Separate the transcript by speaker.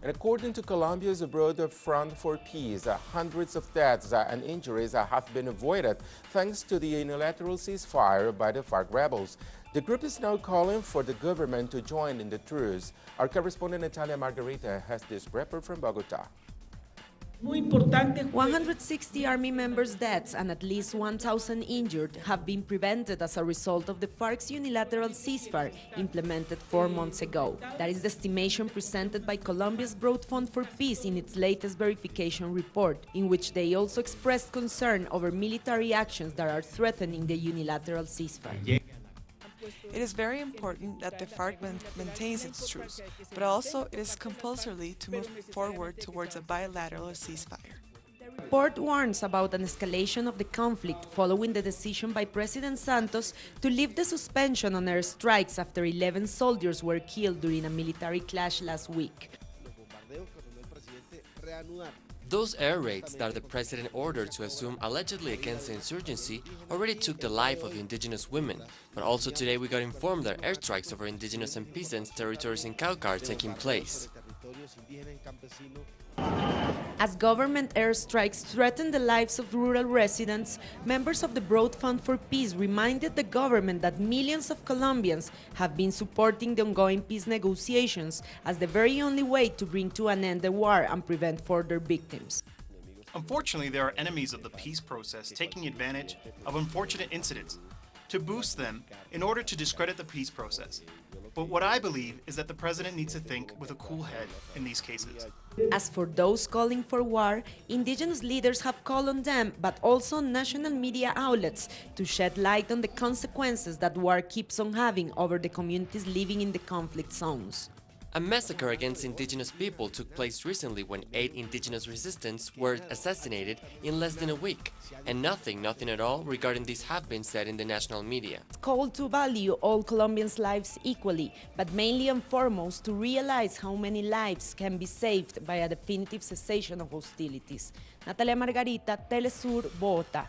Speaker 1: And according to Colombia's Broad Front for Peace, hundreds of deaths and injuries have been avoided thanks to the unilateral ceasefire by the FARC rebels. The group is now calling for the government to join in the truce. Our correspondent Natalia Margarita has this report from Bogota.
Speaker 2: 160 army members' deaths and at least 1,000 injured have been prevented as a result of the FARC's unilateral ceasefire implemented 4 months ago. That is the estimation presented by Colombia's Broad Fund for Peace in its latest verification report, in which they also expressed concern over military actions that are threatening the unilateral ceasefire.
Speaker 3: It is very important that the FARC maintains its truce, but also it is compulsory to move forward towards a bilateral ceasefire.
Speaker 2: The report warns about an escalation of the conflict following the decision by President Santos to lift the suspension on airstrikes after 11 soldiers were killed during a military clash last week.
Speaker 4: Those air raids that the president ordered to assume allegedly against the insurgency already took the life of indigenous women, but also today we got informed that airstrikes over indigenous and peasants territories in Cauca are taking place.
Speaker 2: As government airstrikes threaten the lives of rural residents, members of the Broad Fund for Peace reminded the government that millions of Colombians have been supporting the ongoing peace negotiations as the very only way to bring to an end the war and prevent further victims.
Speaker 5: Unfortunately, there are enemies of the peace process taking advantage of unfortunate incidents to boost them in order to discredit the peace process. But what I believe is that the president needs to think with a cool head in these cases.
Speaker 2: As for those calling for war, indigenous leaders have called on them, but also on national media outlets, to shed light on the consequences that war keeps on having over the communities living in the conflict zones.
Speaker 4: A massacre against indigenous people took place recently when 8 indigenous resistants were assassinated in less than a week, and nothing at all regarding this have been said in the national media.
Speaker 2: It's called to value all Colombians' lives equally, but mainly and foremost to realize how many lives can be saved by a definitive cessation of hostilities. Natalia Margarita, Telesur, Bogotá.